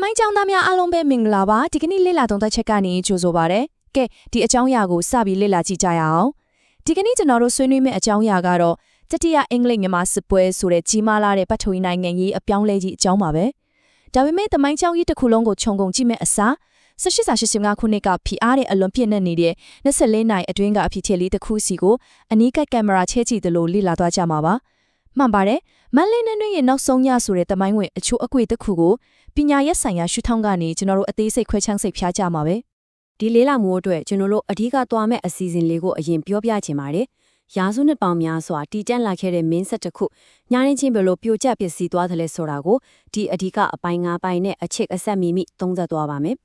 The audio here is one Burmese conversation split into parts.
မိုင်းကြောင်းသားများအားလုံးပဲမင်္ဂလာပါဒီကနေ့လေ့လာသုံးသပ်ချက်ကနေကြိုဆိုပါရစေကဲဒီအကြောင်းအရာကိုစပြီးလေ့လာကြည့်ကြရအောင်ဒီကနေ့ကျွန်တော်တို့ဆွေးနွေးမယ့်အကြောင်းအရာကတော့တတိယအင်္ဂလိပ်မြန်မာစစ်ပွဲဆိုတဲ့ကြီးမားလာတဲ့ပတ်ထဝီနိုင်ငံရေးအပြောင်းလဲကြီးအကြောင်းပါပဲဒါပေမဲ့သမိုင်းကြောင်းကြီးတစ်ခုလုံးကိုခြုံငုံကြည့်မဲ့အစား1885ခုနှစ်ကဖီအားတဲ့အလွန်ပြည့်နေတဲ့24နိုင်အတွင်းကအဖြစ်ချက်လေးတစ်ခုစီကိုအနီးကပ်ကင်မရာချဲကြည့်သလိုလေ့လာသွားကြမှာပါမှန်ပါတယ်မန်လေးနန်းတွင်ရဲ့နောက်ဆုံးညဆိုတဲ့သမိုင်းဝင်အချို့အကွေတစ်ခုကိုပညာရေးဆိုင်ရာရှုထောင့်ကနေကျွန်တော်တို့အသေးစိတ်ခွဲခြမ်းစိတ်ဖျားကြမှာပဲဒီလေးလာမှုအတွက်ကျွန်တော်တို့အဓိကသွားမဲ့အစီအစဉ်လေးကိုအရင်ပြောပြချင်ပါတယ်ရာစုနှစ်ပေါင်းများစွာတည်ကျလာခဲ့တဲ့မင်းဆက်တစ်ခုညာနေချင်းဘယ်လိုပြိုကျပစ္စည်းသွားသလဲဆိုတာကိုဒီအဓိကအပိုင်း၅ပိုင်းနဲ့အချစ်အဆက်မိသုံးသပ်သွားပါမယ်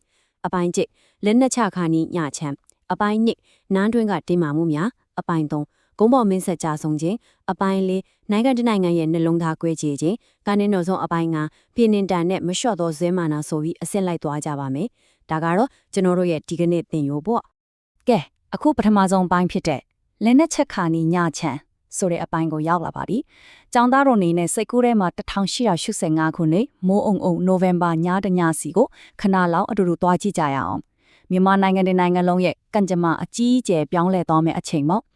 အပိုင်း၁လက်နက်ချခါနီးညချမ်းအပိုင်း၂နန်းတွင်းကတင်မာမှုများအပိုင်း၃ကုန်းပေါ်မင်းဆက်ကြဆုံးခြင်းအပိုင်း၄နိုင်ငံတနိုင်ငံရဲ့နှလုံးသားကွဲကြခြင်းကနေနောက်ဆုံးအပိုင်း၅ပြင်းတင်တန်နဲ့မလျှော့သောဇဲမာနာဆိုပြီးအဆက်လိုက်သွားကြပါမယ်ဒါကတော့ကျွန်တော်တို့ရဲ့ဒီကနေ့သင်ရိုးပေါ့ကဲအခုပထမဆုံးပိုင်းဖြစ်တဲ့လက်နက်ချက်ခါနီညချမ်းဆိုတဲ့အပိုင်းကိုရောက်လာပါပြီ။ကျောင်းသားတို့အနေနဲ့စိတ်ကူးထဲမှာ1885ခုနှစ်မိုးအုံနိုဝင်ဘာညတညစီကိုခဏလောက်အတူတူသွားကြည့်ကြရအောင်။မြန်မာနိုင်ငံတဲ့နိုင်ငံလုံးရဲ့ကံကြမ္မာအကြီးအကျယ်ပြောင်းလဲသွားမယ့်အချိန်ပေါ့။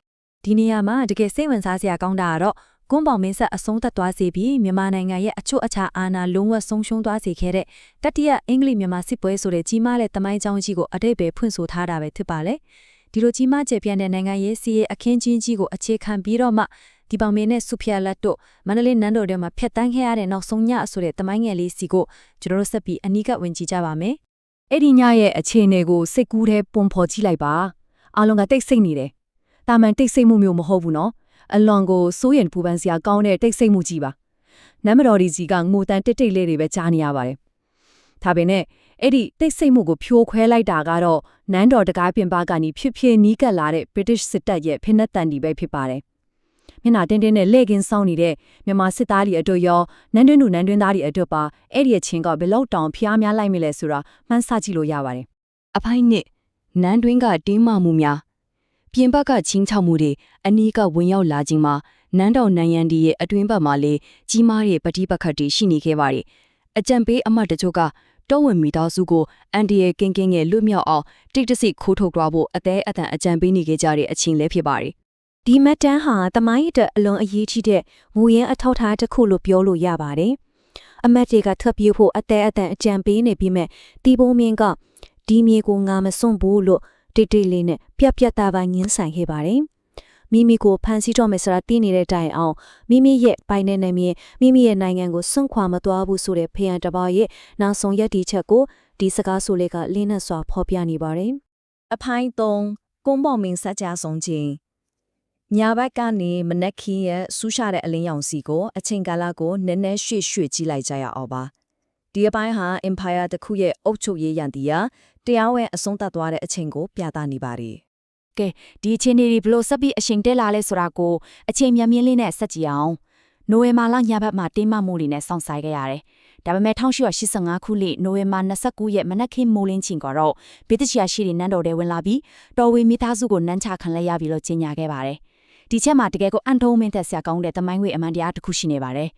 ဒီနေရာမှာတကယ်စိတ်ဝင်စားစရာကောင်းတာကတော့ကွန်းပေါင်မင်းဆက်အဆုံးသတ်သွားစေပြီးမြန်မာနိုင်ငံရဲ့အချို့အခြားအာဏာလုံးဝဆုံးရှုံးသွားစေခဲ့တဲ့တတိယအင်္ဂလိပ်မြန်မာစစ်ပွဲဆိုတဲ့ကြီးမားတဲ့သမိုင်းကြောင်းကြီးကိုအတိတ်ပဲဖွင့်ဆိုထားတာပဲဖြစ်ပါလေ။ဒီလိုကြီးမားကျယ်ပြန့်တဲ့နိုင်ငံရေးစီးရဲ့အခင်းချင်းကြီးကိုအခြေခံပြီးတော့မှဒီပေါင်မင်းနဲ့စုဖျားလက်တို့မန္တလေးနန်းတော်ထဲမှာဖျက်တမ်းခဲ့ရတဲ့နောက်ဆုံးညဆိုတဲ့သမိုင်းငယ်လေးစီကိုကျွန်တော်တို့ဆက်ပြီးအနီးကပ်ဝင်ကြည့်ကြပါမယ်။အဲ့ဒီညရဲ့အခြေအနေကိုစိတ်ကူးထဲပုံဖော်ကြည့်လိုက်ပါ။အားလုံးကတိတ်ဆိတ်နေတယ်။တာမန်တိတ်ဆိတ်မှုမျိုးမဟုတ်ဘူးနော်။အလွန်ကိုစိုးရင်ပူပန်စရာကောင်းတဲ့တိတ်ဆိတ်မှုကြီးပါ။နမ်းမတော်ဒီကြီးကငိုတန်တိတ်တိတ်လေးတွေပဲကြားနေရပါတယ်။ဒါပေမဲ့အဲ့ဒီတိတ်ဆိတ်မှုကိုဖြိုးခွဲလိုက်တာကတော့နန်းတော်တကားပြင်ပကနေဖြစ်ဖြစ်နီးကပ်လာတဲ့ British စစ်တပ်ရဲ့ဖိနှက်တန်တီပဲဖြစ်ပါတယ်။မျက်နှာတင်းတင်းနဲ့လက်ကင်းဆောင်းနေတဲ့မြန်မာစစ်သားတွေအတွက်ရောနန်းတွင်းသူနန်းတွင်းသားတွေအတွက်ပါအဲ့ဒီအချင်းကဘယ်လောက်တောင်ဖျားများလိုက်မိလဲဆိုတာမှန်းဆကြည့်လို့ရပါတယ်။အပိုင်းနှစ်နန်းတွင်းကတင်းမာမှုများပြင်ပကချင်းချောက်မှုတွေအနီးကဝင်ရောက်လာခြင်းမှာနန်းတော်နန်းရန်ဒီရဲ့အတွင်းဘက်မှာလေကြီးမားတဲ့ပဋိပက္ခတွေရှိနေခဲ့ပါတယ်။အကြံပေးအမတ်တချို့ကတော်ဝင်မိသားစုကိုအန်ဒီရဲ့ကင်းကင်းရဲ့လွတ်မြောက်အောင်တိတ်တဆိတ်ခိုးထုတ်သွားဖို့အသေးအတန်အကြံပေးနေခဲ့ကြတဲ့အချင်းလည်းဖြစ်ပါတယ်။ဒီမတ်တန်းဟာတမိုင်းအတွက်အလွန်အရေးကြီးတဲ့မူရင်းအထောက်ထားတစ်ခုလို့ပြောလို့ရပါတယ်။အမတ်တွေကထွက်ပြေးဖို့အသေးအတန်အကြံပေးနေပြီးမဲ့တီဘုံမြင့်ကဒီမြေကိုငါမစွန့်ဘူးလို့တိတ်တိတ်လေးနဲ့ပြက်ပြက်သားပိုင်းငင်းဆိုင်ခဲ့ပါတယ်။မိမိကိုဖန်ဆီးတော့မယ်ဆိုတာသိနေတဲ့တိုင်အောင်မိမိရဲ့ပိုင်တဲ့နေမြေမိမိရဲ့နိုင်ငံကိုစွန့်ခွာမသွားဘူးဆိုတဲ့ဖယံတပါရဲ့နောက်ဆုံးရည်တည်ချက်ကိုဒီစကားဆိုလေးကလင်းနဲ့စွာဖော်ပြနေပါတယ်။အပိုင်း၃ကုန်းပေါင်မင်းဆက်ကြဆုံးခြင်းညာဘက်ကနေမနက်ခင်းရဲ့ဆူးရှာတဲ့အလင်းရောင်စီကိုအချိန်ကာလကိုနည်းနည်းရွှေ့ကြည့်လိုက်ကြရအောင်ပါ။ဒီအပိုင်းဟာ Empire တစ်ခုရဲ့အုပ်ချုပ်ရေးရန်တီးရာတရားဝင်အဆုံးသတ်သွားတဲ့အချိန်ကိုပြသနေပါတယ်ကဲဒီအချိန်တွေဘလို့ဆက်ပြီးအချိန်တက်လာလဲဆိုတာကိုအချိန်မြမြင်းလေးနဲ့ဆက်ကြည့်အောင်နိုဝင်ဘာလညဘက်မှာတင်းမမိုးလေးနဲ့စောင့်ဆိုင်ခဲ့ရတယ်ဒါပေမဲ့1885ခုနှစ်နိုဝင်ဘာ29ရက်မနက်ခင်းမိုးလင်းချိန်ကတော့ဘေးတချီယာရှိတဲ့နန်းတော်ထဲဝင်လာပြီးတော်ဝေမိသားစုကိုနန်းချခံလဲရပြီးတော့ကြီးညာခဲ့ပါတယ်ဒီချက်မှာတကယ်ကိုအန်ထုံးမင်းသက်ဆရာကောင်းတဲ့တမိုင်းဝေအမှန်တရားတစ်ခုရှိနေပါတယ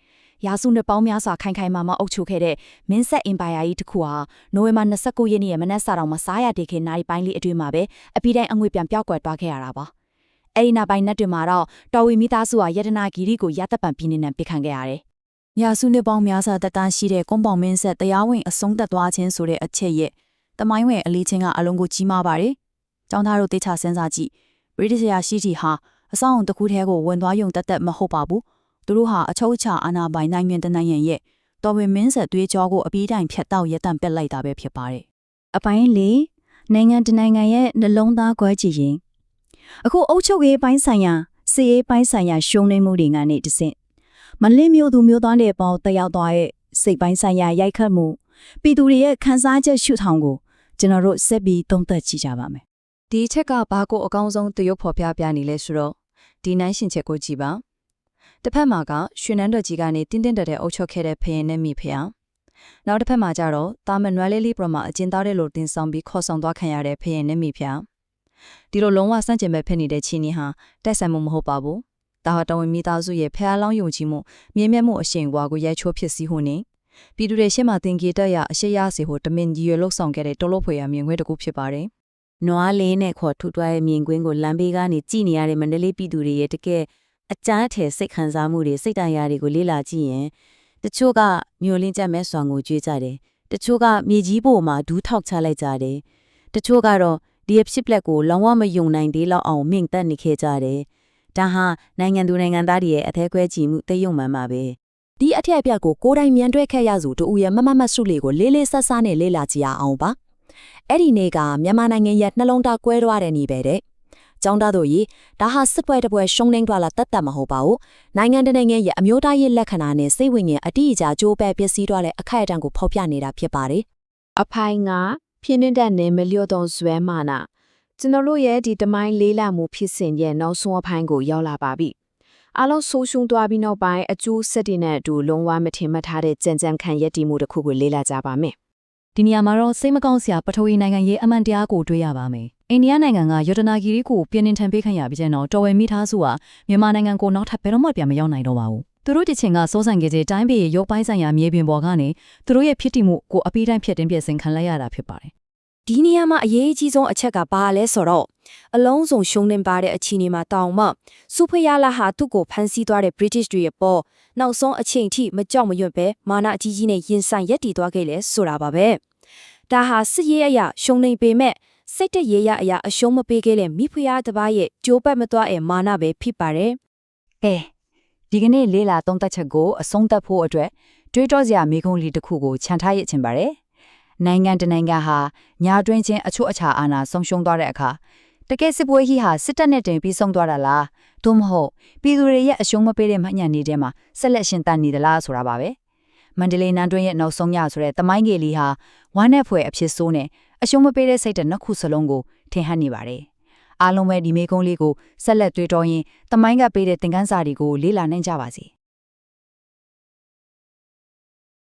်ရာစုနှစ်ပေါင်းများစွာခိုင်ခိုင်မာမာအုပ်ချုပ်ခဲ့တဲ့မင်းဆက်အင်ပါယာကြီးတစ်ခုဟာနိုဝင်ဘာ29ရက်နေ့ရဲ့မနက်စာတော်မှာစားရတဲ့ခေနိုင်ပိုင်းလေးအတွင်းမှာပဲအပြီးတိုင်းအငွေပြန်ပြောက်ကွယ်သွားခဲ့ရတာပါ။အဲဒီနောက်ပိုင်းနှစ်တွင်မှာတော့တော်ဝီမိသားစုဟာယတနာဂီရီကိုရသက်ပံပြည်နေနဲ့ပြခံခဲ့ရတယ်။ရာစုနှစ်ပေါင်းများစွာတက်တန်းရှိတဲ့ကွန်ပေါင်မင်းဆက်တရားဝင်အဆုံးသတ်သွားခြင်းဆိုတဲ့အချက်ရဲ့တမိုင်းဝင်အလေးချင်းကအလုံးကိုကြီးမားပါတယ်။ကျောင်းသားတို့တေချာစဉ်းစားကြည့်။ British ရာရှိတီဟာအဆောင်အုံတစ်ခုတည်းကိုဝင်သွားယုံတက်မဟုတ်ပါဘူး။သူတို့ဟာအချုပ်အခြာအာဏာပိုင်နိုင်ငံတနိုင်ငံရဲ့တော်ဝင်မင်းဆက်သွေးကြောကိုအပြီးတိုင်ဖြတ်တောက်ရက်တန့်ပက်လိုက်တာပဲဖြစ်ပါတယ်။အပိုင်း၄နိုင်ငံတနိုင်ငံရဲ့နှလုံးသားကွဲကြည့်ရင်အခုအုပ်ချုပ်ရေးပိုင်းဆိုင်ရာစီရေးပိုင်းဆိုင်ရာရှုံးနိမ့်မှုတွေကနေတဆင့်မလင်းမျိုးသူမျိုးသားတွေပေါင်းတက်ရောက်သွားတဲ့စိတ်ပိုင်းဆိုင်ရာရိုက်ခတ်မှုပြည်သူတွေရဲ့ခံစားချက်ရှုထောင်ကိုကျွန်တော်တို့ဆက်ပြီးသုံးသပ်ကြည့်ကြပါမယ်။ဒီချက်ကဘာကိုအကောင်းဆုံးတရုပ်ဖော်ပြနေလဲဆိုတော့ဒီနိုင်ရှင်ချက်ကိုကြည့်ပါ။တစ်ဖက်မှာကရွှေနန်းတော်ကြီးကနေတင်းတင်းတက်တဲ့အုပ်ချုပ်ခဲ့တဲ့ဖရင်နဲ့မိဖယားနောက်တစ်ဖက်မှာကျတော့တာမန်နွယ်လေးလေးပရမအကျဉ်းသားတဲ့လိုတင်ဆောင်ပြီးခေါ်ဆောင်သွားခံရတဲ့ဖရင်နဲ့မိဖယားဒီလိုလုံးဝစန့်ကျင်ပဲဖြစ်နေတဲ့ချီနီဟာတိုက်ဆိုင်မှုမဟုတ်ပါဘူးဒါဟာတော်ဝင်မိသားစုရဲ့ဖျားလောင်းယုံကြည်မှုမြင့်မြတ်မှုအရှိန်အဝါကိုရိုက်ချိုးဖြစ်စည်းဟုနေ ပြည်သူတွေရှေ့မှာသင်္ကေတရအရှိရစီဟိုတမင်ကြီးရလှုပ်ဆောင်ခဲ့တဲ့တော်လို့ဖွေရမြင်ကွင်းတစ်ခုဖြစ်ပါတယ် နွားလေးနဲ့ခေါ်ထူထွားရဲ့မြင်ကွင်းကိုလမ်းဘေးကနေကြည့်နေရတဲ့မန္တလေးပြည်သူတွေရဲ့တကယ်အကြမ်းအထည်စိတ်ခံစားမှုတွေစိတ်တရားတွေကိုလေ့လာကြည့်ရင်တချို့ကမျိုးလင်းချက်မဲ့ဆွမ်းကိုကြွေးကြတယ်တချို့ကမြေကြီးပေါ်မှာဒူးထောက်ချလိုက်ကြတယ်တချို့ကတော့ဒီအဖြစ်ပလက်ကိုလောင်ဝမယုံနိုင်သေးလောက်အောင်မြင့်တက်နေခဲ့ကြတယ်ဒါဟာနိုင်ငံသူနိုင်ငံသားတွေရဲ့အသေးခွဲကြည့်မှုသိယုံမှန်ပါပဲ ဒီအထက်အပြတ်ကိုကိုယ်တိုင်မြန်တွဲခဲ့ရစုတူရဲ့မမစုလေးကိုလေးလေးဆဆနဲ့လေးလာကြည့်ရအောင်ပါအဲ့ဒီနေ့ကမြန်မာနိုင်ငံရဲ့နှလုံးသားကွဲသွားတဲ့နေ့ပဲတဲ့ကျောင်းသားတို့ရေဒါဟာစစ်ပွဲတစ်ပွဲရှုံးနှင်းသွားလာတတ်တတ်မဟုတ်ပါဘူးနိုင်ငံတကာနိုင်ငံရဲ့အမျိုးသားရေးလက္ခဏာနဲ့စိတ်ဝိညာဉ်အတိအကျကြိုးပဲပျက်စီးသွားတဲ့အခိုက်အတန့်ကိုဖော်ပြနေတာဖြစ်ပါတယ် အဖိုင်ကပြင်းတဲ့နယ်မလျော့တော့ဇွဲမာနာကျွန်တော်တို့ရဲ့ဒီတမိုင်းလေးလာမှုဖြစ်စဉ်ရဲ့နောက်ဆုံးအပိုင်းကိုရောက်လာပါပြီအားလုံးဆိုးရှုံးသွားပြီးနောက်ပိုင်းအကျိုးဆက်တွေနဲ့အတူလုံးဝမထင်မှတ်ထားတဲ့ကြံကြံခံရည်တည်မှုတစ်ခုကိုလေ့လာကြပါမယ် ဒီနေရာမှာတော့စိတ်မကောင်းစရာပထဝီနိုင်ငံရေးအမှန်တရားကိုတွေ့ရပါမယ်အိန္ဒိယနိုင်ငံကယတနာဂီရီကိုပြင်းထန်ပေးခံရပြီးတဲ့နောက်တော်ဝယ်မိသားစုဟာမြန်မာနိုင်ငံကိုနောက်ထပ်ဘယ်တော့မှပြန်မရောက်နိုင်တော့ပါဘူးသူတို့တချင်ကစိုးစံခဲ့တဲ့တိုင်းပြည်ရုပ်ပိုင်းဆိုင်ရာမြေပြင်ပေါ်ကနေသူတို့ရဲ့ဖြစ်တည်မှုကိုအပိတိုင်းဖြစ်တင်ပြစင်ခံလိုက်ရတာဖြစ်ပါတယ် ဒီနေရာမှာအရေးကြီးဆုံးအချက်ကဘာလဲဆိုတော့အလုံးစုံရှုံးနေပါတဲ့အခြေအနေမှာတောင်မှစူဖယာလာဟာသူ့ကိုဖမ်းဆီးသွားတဲ့ British တွေရဲ့ပေါ်နောက်ဆုံးအချိန်ထိမကြောက်မရွံ့ပဲမာနအကြီးကြီးနဲ့ရင်ဆိုင်ရက်တည်သွားခဲ့လဲဆိုတာပါပဲဒါဟာစစ်ရေးအရာရှုံးနေပေမဲ့စိတ်တရေရအရာအရှုံးမပေးခဲ့တဲ့မိဖုရားတစ်ပါးရဲ့ကြိုးပတ်မသွားတဲ့မာနပဲဖြစ်ပါတယ်ဒီကနေ့လေးလာသုံးသက်ချက်ကိုအဆုံးသတ်ဖို့အတွက်တွေးတောစရာမိကုံးလေးတစ်ခုကိုခြံထားရချင်ပါတယ်နိုင်ငံတနိုင်ငံဟာညာတွင်းချင်းအချို့အခြားအာဏာဆုံးရှုံးသွားတဲ့အခါတကယ်စစ်ပွဲကြီးဟာစစ်တပ်နဲ့တင်ပြီးဆုံးသွားတာလားသို့မဟုတ်ပြည်သူတွေရဲ့အရှုံးမပေးတဲ့မှညံနေတဲ့မှာဆက်လက်ရှင်တန်နေသလားဆိုတာပါပဲမန္တလေးနန်းတွင်းရဲ့နောက်ဆုံးညဆိုတဲ့တမိုင်းကြီးလေးဟာဝမ်းနဲ့ဖွယ်အဖြစ်ဆိုးနဲ့အရှုံးမပေးတဲ့စိတ်တဲ့နှစ်ခုစလုံးကိုထင်ဟပ်နေပါတယ်အားလုံးပဲဒီမေကုန်းလေးကိုဆက်လက်တွေးတောရင်းတမိုင်းကပေးတဲ့သင်ခန်းစာတွေကိုလေ့လာနိုင်ကြပါစေ